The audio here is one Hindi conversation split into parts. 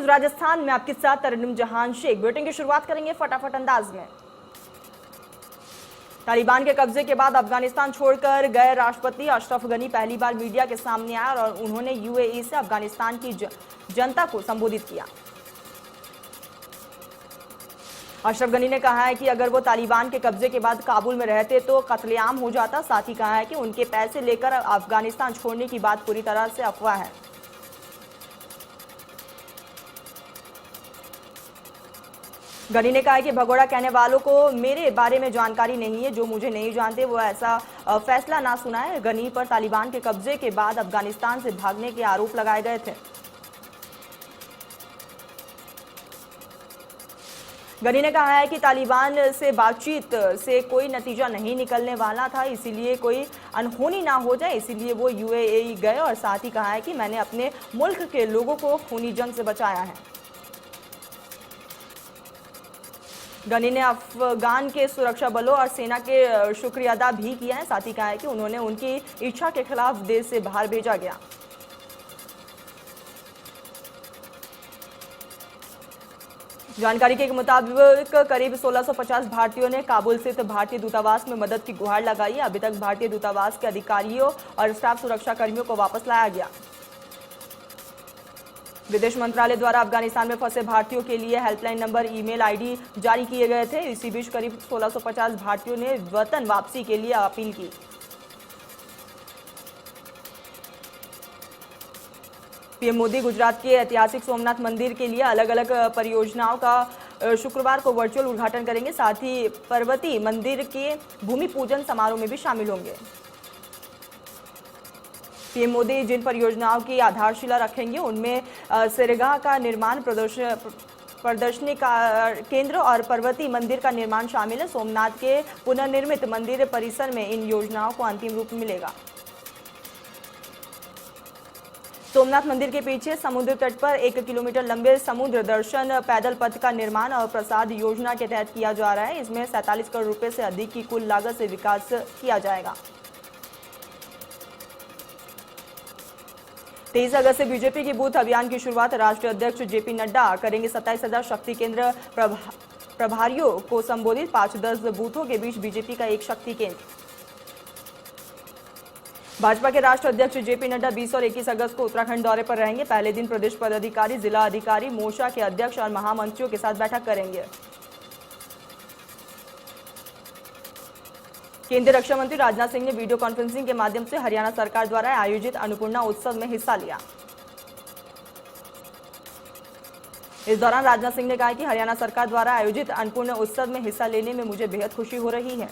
राजस्थान में आपके साथ तरन्नुम जहान शेख। बुलेटिन की शुरुआत करेंगे फटाफट अंदाज में। तालिबान के कब्जे के बाद अफगानिस्तान छोड़कर गए राष्ट्रपति अशरफ गनी पहली बार मीडिया के सामने आए और उन्होंने यूएई से अफगानिस्तान की जनता को संबोधित किया। अशरफ गनी ने कहा है कि अगर वो तालिबान के कब्जे के बाद काबुल में रहते तो कत्लेआम हो जाता। साथ ही कहा है कि उनके पैसे लेकर अफगानिस्तान छोड़ने की बात पूरी तरह से अफवाह है। गनी ने कहा कि भगोड़ा कहने वालों को मेरे बारे में जानकारी नहीं है, जो मुझे नहीं जानते वो ऐसा फैसला ना सुनाए। गनी पर तालिबान के कब्जे के बाद अफगानिस्तान से भागने के आरोप लगाए गए थे। गनी ने कहा है कि तालिबान से बातचीत से कोई नतीजा नहीं निकलने वाला था, इसीलिए कोई अनहोनी ना हो जाए, इसीलिए वो यूएई गए। और साथ ही कहा है कि मैंने अपने मुल्क के लोगों को खूनी जंग से बचाया है। गनी ने अफगान के सुरक्षा बलों और सेना के शुक्रिया अदा भी किया है। साथ ही कहा है कि उन्होंने उनकी इच्छा के खिलाफ देश से बाहर भेजा गया। जानकारी के मुताबिक करीब 1650 भारतीयों ने काबुल स्थित भारतीय दूतावास में मदद की गुहार लगाई है। अभी तक भारतीय दूतावास के अधिकारियों और स्टाफ सुरक्षा कर्मियों को वापस लाया गया। विदेश मंत्रालय द्वारा अफगानिस्तान में फंसे भारतीयों के लिए हेल्पलाइन नंबर, ईमेल आईडी जारी किए गए थे। इसी बीच करीब 1650 भारतीयों ने वतन वापसी के लिए अपील की। पीएम मोदी गुजरात के ऐतिहासिक सोमनाथ मंदिर के लिए अलग अलग परियोजनाओं का शुक्रवार को वर्चुअल उद्घाटन करेंगे। साथ ही पर्वती मंदिर के भूमि पूजन समारोह में भी शामिल होंगे। पीएम मोदी जिन परियोजनाओं की आधारशिला रखेंगे उनमें सिरगाह का निर्माण, प्रदर्शनी का केंद्र और पर्वती मंदिर का निर्माण शामिल है। सोमनाथ के पुनर्निर्मित मंदिर परिसर में इन योजनाओं को अंतिम रूप मिलेगा। सोमनाथ मंदिर के पीछे समुद्र तट पर 1 किलोमीटर लंबे समुद्र दर्शन पैदल पथ का निर्माण और प्रसाद योजना के तहत किया जा रहा है। इसमें 47 करोड़ रुपए से अधिक की कुल लागत से विकास किया जाएगा। 23 अगस्त से बीजेपी की बूथ अभियान की शुरुआत राष्ट्रीय अध्यक्ष जेपी नड्डा करेंगे। 27,000 शक्ति केंद्र प्रभारियों को संबोधित। 5-10 बूथों के बीच बीजेपी का एक शक्ति केंद्र। भाजपा के राष्ट्रीय अध्यक्ष जेपी नड्डा 20 और 21 अगस्त को उत्तराखंड दौरे पर रहेंगे। पहले दिन प्रदेश पदाधिकारी, जिला अधिकारी, मोर्चा के अध्यक्ष और महामंत्रियों के साथ बैठक करेंगे। केंद्रीय रक्षा मंत्री राजनाथ सिंह ने वीडियो कॉन्फ्रेंसिंग के माध्यम से हरियाणा सरकार द्वारा आयोजित अन्नपूर्णा उत्सव में हिस्सा लिया। इस दौरान राजनाथ सिंह ने कहा कि हरियाणा सरकार द्वारा आयोजित अन्नपूर्णा उत्सव में हिस्सा लेने में मुझे बेहद खुशी हो रही है।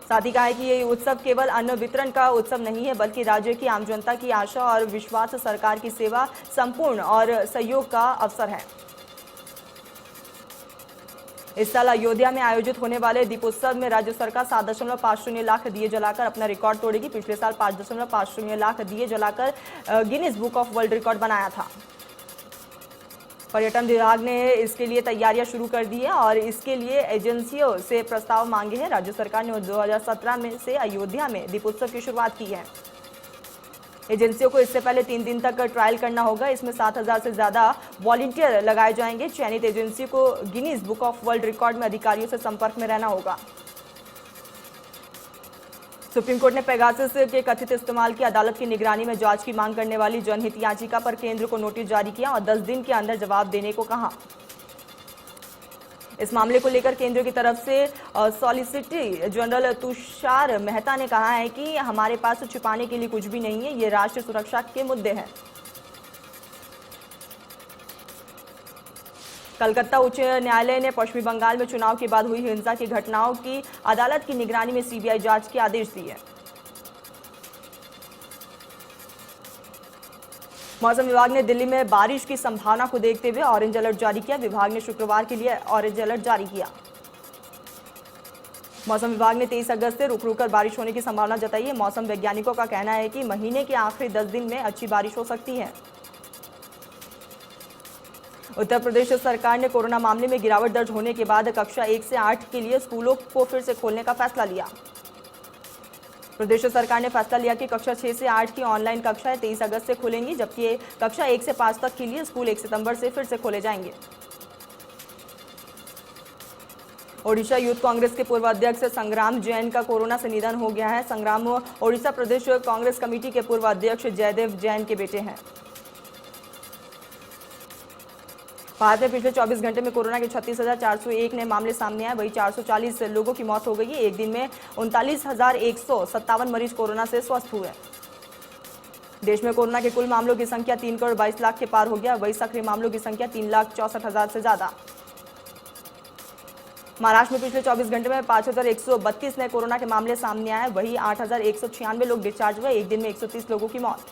साथ ही कहा है कि ये उत्सव केवल अन्न वितरण का उत्सव नहीं है, बल्कि राज्य की आम जनता की आशा और विश्वास, सरकार की सेवा, संपूर्ण और सहयोग का अवसर है। इस साल अयोध्या में आयोजित होने वाले दीपोत्सव में राज्य सरकार 7.50 लाख दिए जलाकर अपना रिकॉर्ड तोड़ेगी। पिछले साल 5.50 लाख दिए जलाकर Guinness book of world record बनाया था। पर्यटन विभाग ने इसके लिए तैयारियां शुरू कर दी है और इसके लिए एजेंसियों से प्रस्ताव मांगे हैं। राज्य सरकार ने 2017 में से अयोध्या में दीपोत्सव की शुरुआत की है। एजेंसियों को इससे पहले 3 दिन तक ट्रायल करना होगा। इसमें 7,000 से ज्यादा वॉलंटियर लगाए जाएंगे। चयनित एजेंसियों को Guinness book of world record में अधिकारियों से संपर्क में रहना होगा। सुप्रीम कोर्ट ने पेगासस के कथित इस्तेमाल की अदालत की निगरानी में जांच की मांग करने वाली जनहित याचिका पर केंद्र को नोटिस जारी किया और 10 दिन के अंदर जवाब देने को कहा। इस मामले को लेकर केंद्र की तरफ से सॉलिसिटर जनरल तुषार मेहता ने कहा है कि हमारे पास छिपाने के लिए कुछ भी नहीं है, ये राष्ट्रीय सुरक्षा के मुद्दे हैं। कलकत्ता उच्च न्यायालय ने पश्चिमी बंगाल में चुनाव के बाद हुई हिंसा की घटनाओं की अदालत की निगरानी में सीबीआई जांच के आदेश दिए। मौसम विभाग ने दिल्ली में बारिश की संभावना को देखते हुए ऑरेंज अलर्ट जारी किया। विभाग ने शुक्रवार के लिए ऑरेंज अलर्ट जारी किया। मौसम विभाग ने 23 अगस्त से रुक रुक कर बारिश होने की संभावना जताई है। मौसम वैज्ञानिकों का कहना है कि महीने के आखिरी 10 दिन में अच्छी बारिश हो सकती है। उत्तर प्रदेश सरकार ने कोरोना मामले में गिरावट दर्ज होने के बाद कक्षा 1 से 8 के लिए स्कूलों को फिर से खोलने का फैसला लिया। प्रदेश सरकार ने फैसला लिया कि कक्षा 6 से 8 की ऑनलाइन कक्षाएं 23 अगस्त से खुलेंगी, जबकि कक्षा 1 से 5 तक के लिए स्कूल 1 सितंबर से फिर से खोले जाएंगे। ओडिशा यूथ कांग्रेस के पूर्व अध्यक्ष संग्राम जैन का कोरोना से निधन हो गया है। संग्राम ओडिशा प्रदेश कांग्रेस कमेटी के पूर्व अध्यक्ष जयदेव जैन के बेटे हैं। भारत में पिछले 24 घंटे में कोरोना के 36,401 नए मामले सामने आए, वही 440 लोगों की मौत हो गई है। एक दिन में 39,157 मरीज कोरोना से स्वस्थ हुए। देश में कोरोना के कुल मामलों की संख्या 3 करोड़ 22 लाख के पार हो गया, वही सक्रिय मामलों की संख्या 3,64,000 से ज्यादा। महाराष्ट्र में पिछले 24 घंटे में 5,132 नए कोरोना के मामले सामने आए, वही 8,196 लोग डिस्चार्ज हुए। एक दिन में 130 लोगों की मौत।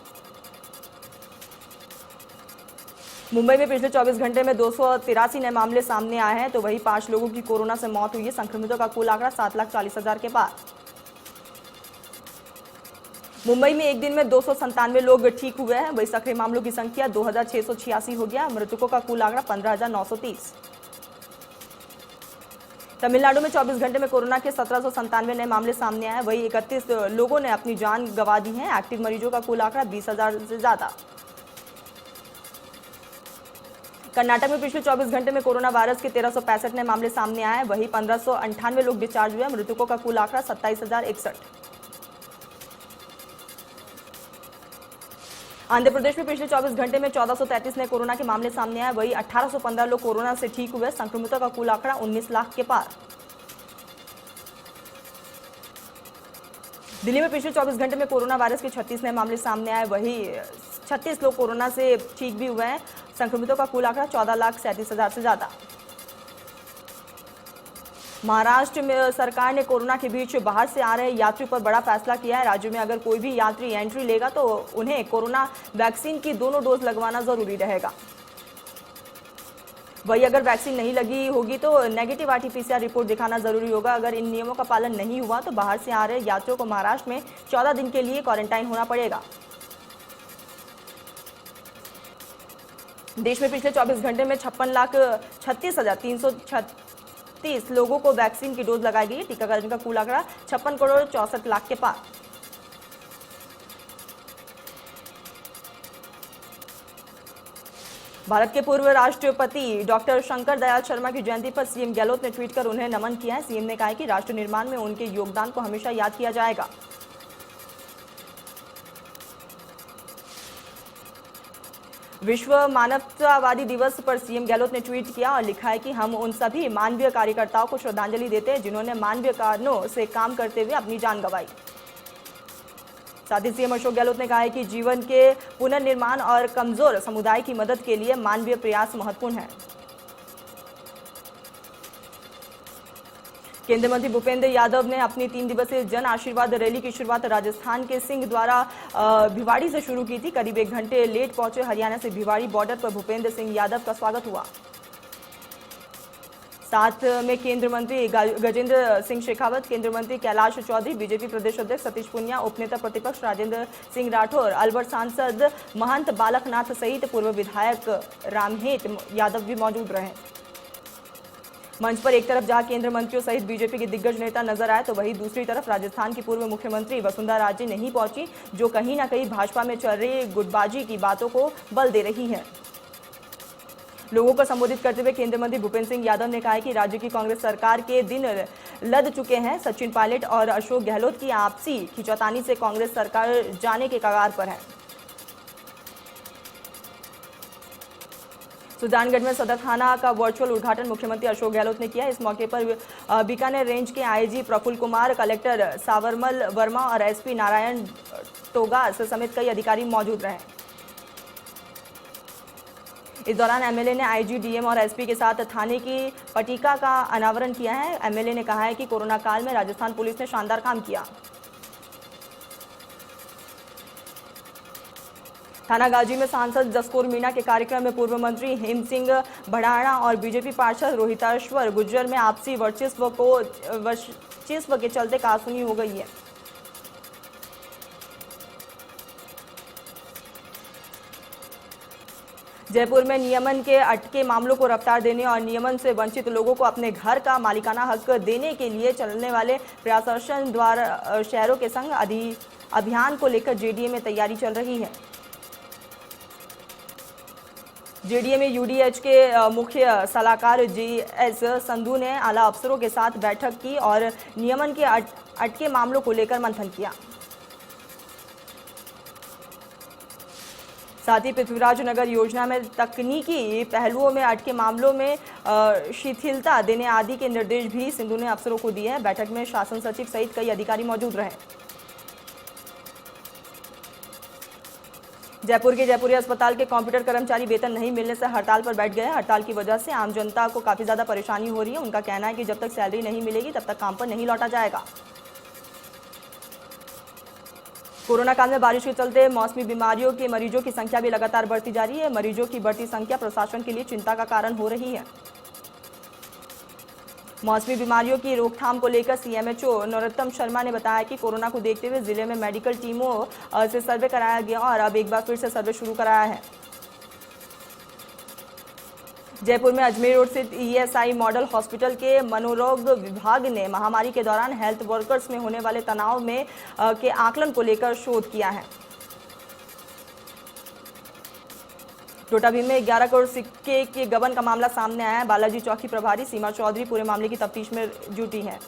मुंबई में पिछले 24 घंटे में 283 नए मामले सामने आए हैं, तो वही 5 लोगों की कोरोना से मौत हुई है। संक्रमितों का कुल आंकड़ा 7,40,000 के पार। मुंबई में एक दिन में 297 लोग ठीक हुए हैं, वही सक्रिय मामलों की संख्या 2,686 हो गया। मृतकों का कुल आंकड़ा 15,930। तमिलनाडु में 24 घंटे में कोरोना के 1,797 नए मामले सामने आए, वही 31 लोगों ने अपनी जान गंवा दी है। एक्टिव मरीजों का कुल आंकड़ा 20,000 से ज्यादा। कर्नाटक में पिछले 24 घंटे में कोरोना वायरस के 1,365 नए मामले सामने आए, वही 1,598 लोग डिस्चार्ज हुए। मृतकों का कुल आंकड़ा 27,061। आंध्र प्रदेश में पिछले 24 घंटे में 1,433 नए कोरोना के मामले सामने आए, वही 1,815 लोग कोरोना से ठीक हुए। संक्रमितों का कुल आंकड़ा 19 लाख के पार। दिल्ली में पिछले 24 घंटे में कोरोना वायरस के 36 नए मामले सामने आए, वही 36 लोग कोरोना से ठीक भी हुए हैं। संक्रमितों का कुल आंकड़ा 14,37,000 से ज्यादा। महाराष्ट्र में सरकार ने कोरोना के बीच बाहर से आ रहे यात्रियों पर बड़ा फैसला किया है। राज्य में अगर कोई भी यात्री एंट्री लेगा तो उन्हें कोरोना वैक्सीन की दोनों डोज लगवाना जरूरी रहेगा। वही अगर वैक्सीन नहीं लगी होगी तो नेगेटिव आरटीपीसीआर रिपोर्ट दिखाना जरूरी होगा। अगर इन नियमों का पालन नहीं हुआ तो बाहर से आ रहे यात्रियों को महाराष्ट्र में 14 दिन के लिए क्वारंटाइन होना पड़ेगा। देश में पिछले 24 घंटे में 56,36,336 लोगों को वैक्सीन की डोज लगाई गई। टीकाकरण का कुल आंकड़ा 56 करोड़ 64 लाख के पार। भारत के पूर्व राष्ट्रपति डॉक्टर शंकर दयाल शर्मा की जयंती पर सीएम गहलोत ने ट्वीट कर उन्हें नमन किया है। सीएम ने कहा कि राष्ट्र निर्माण में उनके योगदान को हमेशा याद किया जाएगा। विश्व मानवतावादी दिवस पर सीएम गहलोत ने ट्वीट किया और लिखा है कि हम उन सभी मानवीय कार्यकर्ताओं को श्रद्धांजलि देते हैं जिन्होंने मानवीय कारणों से काम करते हुए अपनी जान गंवाई। साथ ही सीएम अशोक गहलोत ने कहा है कि जीवन के पुनर्निर्माण और कमजोर समुदाय की मदद के लिए मानवीय प्रयास महत्वपूर्ण है। केंद्रीय मंत्री भूपेंद्र यादव ने अपनी 3 दिवसीय जन आशीर्वाद रैली की शुरुआत राजस्थान के सिंह द्वारा भिवाड़ी से शुरू की थी। करीब 1 घंटे लेट पहुंचे हरियाणा से भिवाड़ी बॉर्डर पर भूपेंद्र सिंह यादव का स्वागत हुआ। साथ में केंद्रीय मंत्री गजेंद्र सिंह शेखावत, केंद्रीय मंत्री कैलाश चौधरी, बीजेपी प्रदेश अध्यक्ष सतीश पुनिया, उपनेता प्रतिपक्ष राजेंद्र सिंह राठौर, अलवर सांसद महंत बालकनाथ सहित पूर्व विधायक रामहेत यादव भी मौजूद रहे। मंच पर एक तरफ जहां केंद्रीय मंत्रियों सहित बीजेपी के दिग्गज नेता नजर आए तो वहीं दूसरी तरफ राजस्थान की पूर्व मुख्यमंत्री वसुंधरा राजे नहीं पहुंची, जो कहीं न कहीं भाजपा में चल रही गुटबाजी की बातों को बल दे रही है। लोगों को संबोधित करते हुए केंद्रीय मंत्री भूपेंद्र सिंह यादव ने कहा कि राज्य की कांग्रेस सरकार के दिन लद चुके हैं। सचिन पायलट और अशोक गहलोत की आपसी खींचतानी से कांग्रेस सरकार जाने के कगार पर है। सुजानगढ़ में सदर थाना का वर्चुअल उद्घाटन मुख्यमंत्री अशोक गहलोत ने किया। इस मौके पर बीकानेर रेंज के आईजी प्रफुल्ल कुमार, कलेक्टर सावरमल वर्मा और एसपी नारायण टोगास समेत कई अधिकारी मौजूद रहे। इस दौरान एमएलए ने आईजी, डीएम और एसपी के साथ थाने की पट्टिका का अनावरण किया है। एमएलए ने कहा है कि कोरोना काल में राजस्थान पुलिस ने शानदार काम किया। थानागाजी में सांसद जसकौर मीणा के कार्यक्रम में पूर्व मंत्री हेम सिंह भड़ाणा और बीजेपी पार्षद रोहिताश्वर गुर्जर में आपसी वर्चस्व के चलते कहासुनी हो गई है। जयपुर में नियमन के अटके मामलों को रफ्तार देने और नियमन से वंचित लोगों को अपने घर का मालिकाना हक देने के लिए चलने वाले प्रशासन द्वारा शहरों के संग अभियान को लेकर जेडीए में तैयारी चल रही है। जेडीए में यूडीएच के मुख्य सलाहकार जीएस संधू ने आला अफसरों के साथ बैठक की और नियमन के अटके मामलों को लेकर मंथन किया। साथ ही पृथ्वीराज नगर योजना में तकनीकी पहलुओं में अटके मामलों में शिथिलता देने आदि के निर्देश भी सिंधु ने अफसरों को दिए हैं। बैठक में शासन सचिव सहित कई अधिकारी मौजूद रहे। जयपुर के जयपुरी अस्पताल के कंप्यूटर कर्मचारी वेतन नहीं मिलने से हड़ताल पर बैठ गए। हड़ताल की वजह से आम जनता को काफी ज्यादा परेशानी हो रही है। उनका कहना है कि जब तक सैलरी नहीं मिलेगी तब तक काम पर नहीं लौटा जाएगा। कोरोना काल में बारिश के चलते मौसमी बीमारियों के मरीजों की संख्या भी लगातार बढ़ती जा रही है। मरीजों की बढ़ती संख्या प्रशासन के लिए चिंता का कारण हो रही है। मौसमी बीमारियों की रोकथाम को लेकर सीएमएचओ नरोत्तम शर्मा ने बताया कि कोरोना को देखते हुए जिले में मेडिकल टीमों से सर्वे कराया गया और अब एक बार फिर से सर्वे शुरू कराया है। जयपुर में अजमेर रोड स्थित ईएसआई मॉडल हॉस्पिटल के मनोरोग विभाग ने महामारी के दौरान हेल्थ वर्कर्स में होने वाले तनाव में के आकलन को लेकर शोध किया है। टोटाभीम में 11 करोड़ सिक्के के गबन का मामला सामने आया है। बालाजी चौकी प्रभारी सीमा चौधरी पूरे मामले की तफ्तीश में जुटी हैं।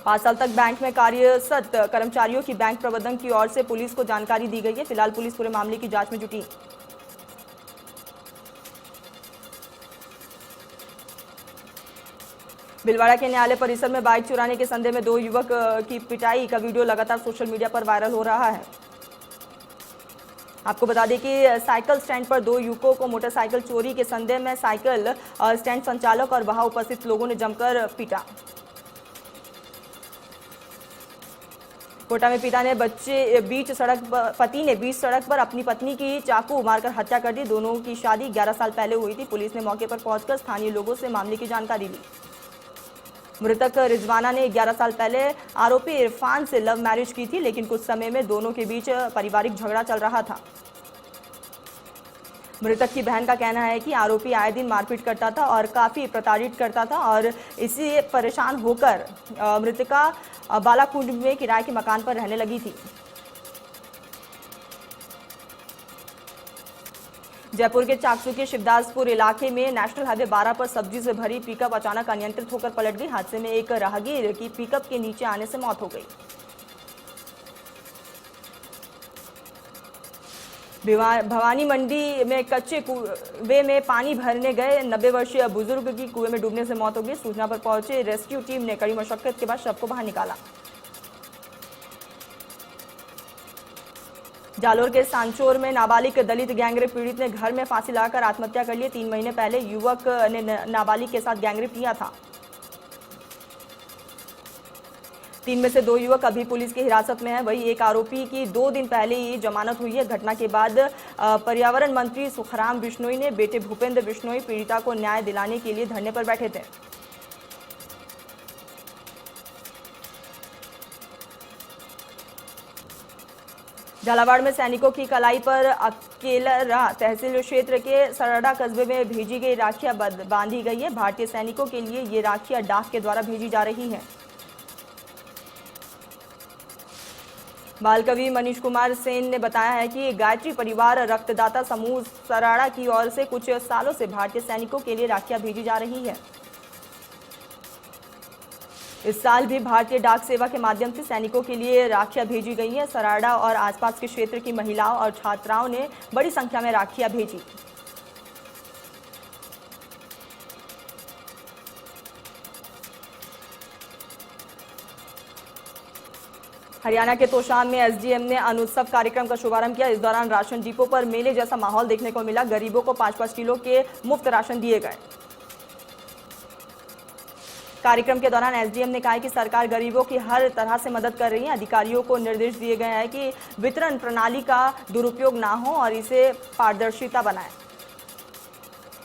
5 साल तक बैंक में कार्यरत कर्मचारियों की बैंक प्रबंधन की ओर से पुलिस को जानकारी दी गई है। फिलहाल पुलिस पूरे मामले की जांच में जुटी। भिलवाड़ा के न्यायालय परिसर में बाइक चुराने के संदेह में 2 युवक की पिटाई का वीडियो लगातार सोशल मीडिया पर वायरल हो रहा है। आपको बता दें कि साइकिल स्टैंड पर 2 युवकों को मोटरसाइकिल चोरी के संदेह में साइकिल स्टैंड संचालक और वहां उपस्थित लोगों ने जमकर पीटा। कोटा में पति ने बीच सड़क पर अपनी पत्नी की चाकू मारकर हत्या कर दी। दोनों की शादी 11 साल पहले हुई थी। पुलिस ने मौके पर पहुंचकर स्थानीय लोगों से मामले की जानकारी ली। मृतक रिजवाना ने 11 साल पहले आरोपी इरफान से लव मैरिज की थी, लेकिन कुछ समय में दोनों के बीच पारिवारिक झगड़ा चल रहा था। मृतक की बहन का कहना है कि आरोपी आए दिन मारपीट करता था और काफी प्रताड़ित करता था और इससे परेशान होकर मृतका बालाकुंड में किराए के मकान पर रहने लगी थी। जयपुर के चाकसू के शिवदासपुर इलाके में नेशनल हाईवे 12 पर सब्जी से भरी पिकअप अचानक अनियंत्रित होकर पलट गई। हादसे में एक राहगीर की पिकअप के नीचे आने से मौत हो गई। भवानी मंडी में कच्चे कुएं में पानी भरने गए 90 वर्षीय बुजुर्ग की कुएं में डूबने से मौत हो गई। सूचना पर पहुंचे रेस्क्यू टीम ने कड़ी मशक्कत के बाद शव को बाहर निकाला। जालोर के सांचोर में नाबालिग दलित गैंगरेप पीड़ित ने घर में फांसी लगाकर आत्महत्या कर ली। 3 महीने पहले युवक ने नाबालिग के साथ गैंगरेप किया था। 3 में से 2 युवक अभी पुलिस की हिरासत में हैं। वहीं एक आरोपी की 2 दिन पहले ही जमानत हुई है। घटना के बाद पर्यावरण मंत्री सुखराम बिश्नोई ने बेटे भूपेंद्र बिश्नोई पीड़िता को न्याय दिलाने के लिए धरने पर बैठे थे। झालावाड़ में सैनिकों की कलाई पर अकेला तहसील क्षेत्र के सरड़ा कस्बे में भेजी गई राखियां बांधी गई है। भारतीय सैनिकों के लिए ये राखियां डाक के द्वारा भेजी जा रही हैं। बाल कवि मनीष कुमार सेन ने बताया है कि गायत्री परिवार रक्तदाता समूह सराड़ा की ओर से कुछ सालों से भारतीय सैनिकों के लिए राखियां भेजी जा रही है। इस साल भी भारतीय डाक सेवा के माध्यम से सैनिकों के लिए राखियां भेजी गई हैं। सराड़ा और आसपास के क्षेत्र की महिलाओं और छात्राओं ने बड़ी संख्या में राखियां भेजी। हरियाणा के तोशाम में एसडीएम ने अन्न उत्सव कार्यक्रम का शुभारंभ किया। इस दौरान राशन डिपो पर मेले जैसा माहौल देखने को मिला। गरीबों को 5-5 किलो के मुफ्त राशन दिए गए। कार्यक्रम के दौरान एसडीएम ने कहा कि सरकार गरीबों की हर तरह से मदद कर रही है। अधिकारियों को निर्देश दिए गए हैं कि वितरण प्रणाली का दुरुपयोग ना हो और इसे पारदर्शिता बनाएं।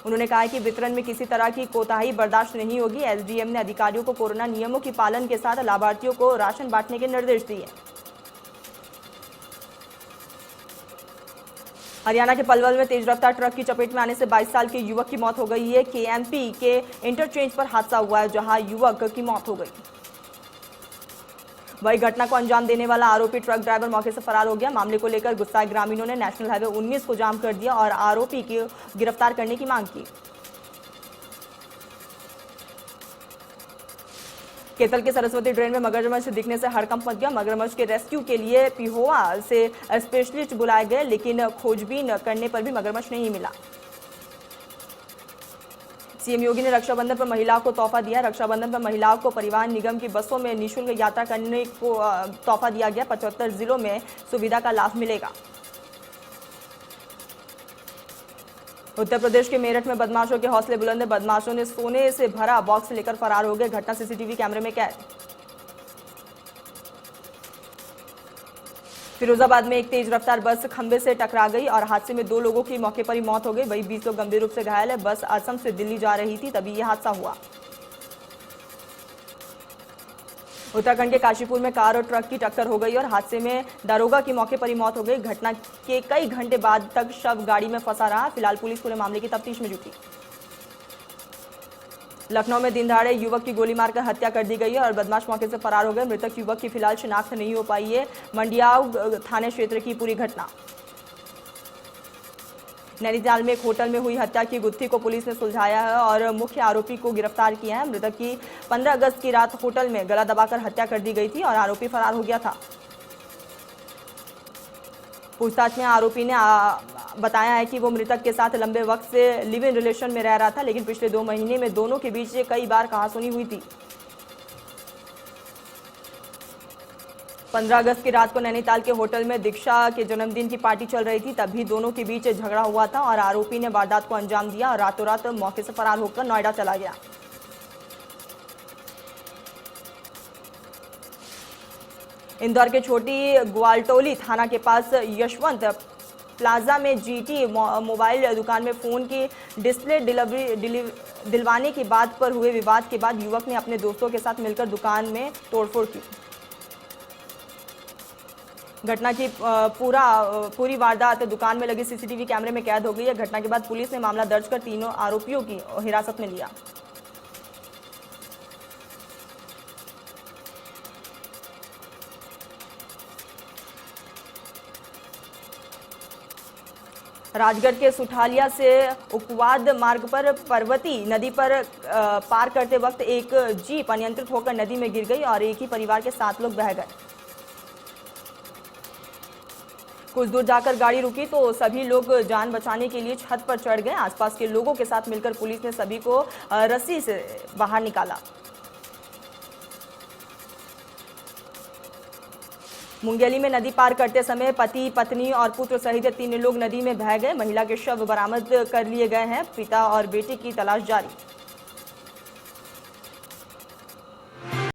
उन्होंने कहा कि वितरण में किसी तरह की कोताही बर्दाश्त नहीं होगी। एसडीएम ने अधिकारियों को कोरोना नियमों की पालन के साथ लाभार्थियों को राशन बांटने के निर्देश दिए। हरियाणा के पलवल में तेज रफ्तार ट्रक की चपेट में आने से 22 साल के युवक की मौत हो गई है। केएमपी के इंटरचेंज पर हादसा हुआ है, जहां युवक की मौत हो गई। वही घटना को अंजाम देने वाला आरोपी ट्रक ड्राइवर मौके से फरार हो गया। मामले को लेकर गुस्साए ग्रामीणों ने नेशनल हाईवे 19 को जाम कर दिया और आरोपी की गिरफ्तार करने की मांग की। केतल के सरस्वती ड्रेन में मगरमच्छ दिखने से हड़कंप मच गया। मगरमच्छ के रेस्क्यू के लिए पिहोवा से स्पेशलिस्ट बुलाए गए, लेकिन खोजबीन करने पर भी मगरमच्छ नहीं मिला। सीएम योगी ने रक्षाबंधन पर महिलाओं को तोहफा दिया। रक्षाबंधन पर महिलाओं को परिवहन निगम की बसों में निःशुल्क यात्रा करने को तोहफा दिया गया। 75 जिलों में सुविधा का लाभ मिलेगा। उत्तर प्रदेश के मेरठ में बदमाशों के हौसले बुलंद। बदमाशों ने सोने से भरा बॉक्स लेकर फरार हो गए। घटना सीसीटीवी कैमरे में कैद। फिरोजाबाद में एक तेज रफ्तार बस खंबे से टकरा गई और हादसे में 2 लोगों की मौके पर ही मौत हो गई। वहीं 20 लोग गंभीर रूप से घायल है। बस असम से दिल्ली जा रही थी, तभी यह हादसा हुआ। उत्तराखंड के काशीपुर में कार और ट्रक की टक्कर हो गई और हादसे में दारोगा की मौके पर ही मौत हो गई। घटना के कई घंटे बाद तक शव गाड़ी में फंसा रहा। फिलहाल पुलिस पूरे मामले की तफ्तीश में जुटी। लखनऊ में दिन दहाड़े युवक की गोली मारकर हत्या कर दी गई है और बदमाश मौके से फरार हो गए। मृतक युवक की फिलहाल शिनाख्त नहीं हो पाई है। मंडियाव थाने क्षेत्र की पूरी घटना। नैनीताल में एक होटल में हुई हत्या की गुत्थी को पुलिस ने सुलझाया है और मुख्य आरोपी को गिरफ्तार किया है। मृतक की 15 अगस्त की रात होटल में गला दबाकर हत्या कर दी गई थी और आरोपी फरार हो गया था। पूछताछ में आरोपी ने बताया है कि वो मृतक के साथ लंबे वक्त से लिव इन रिलेशन में रह रहा था, लेकिन पिछले 2 महीने में दोनों के बीच कई बार कहासुनी हुई थी। 15 अगस्त की रात को नैनीताल के होटल में दीक्षा के जन्मदिन की पार्टी चल रही थी, तभी दोनों के बीच झगड़ा हुआ था और आरोपी ने वारदात को अंजाम दिया और रातों रात मौके से फरार होकर नोएडा चला गया। इंदौर के छोटी ग्वालटोली थाना के पास यशवंत प्लाजा में जीटी मोबाइल दुकान में फोन की डिस्प्ले दिलवाने की बात पर हुए विवाद के बाद युवक ने अपने दोस्तों के साथ मिलकर दुकान में तोड़फोड़ की। घटना की पूरी वारदात दुकान में लगे सीसीटीवी कैमरे में कैद हो गई है। घटना के बाद पुलिस ने मामला दर्ज कर तीनों आरोपियों की हिरासत में लिया। राजगढ़ के सुठालिया से उकवाद मार्ग पर पर्वती नदी पर पार करते वक्त एक जीप अनियंत्रित होकर नदी में गिर गई और एक ही परिवार के 7 लोग बह गए। कुछ दूर जाकर गाड़ी रुकी तो सभी लोग जान बचाने के लिए छत पर चढ़ गए। आसपास के लोगों के साथ मिलकर पुलिस ने सभी को रस्सी से बाहर निकाला। मुंगेली में नदी पार करते समय पति, पत्नी और पुत्र सहित 3 लोग नदी में बह गए। महिला के शव बरामद कर लिए गए हैं। पिता और बेटी की तलाश जारी।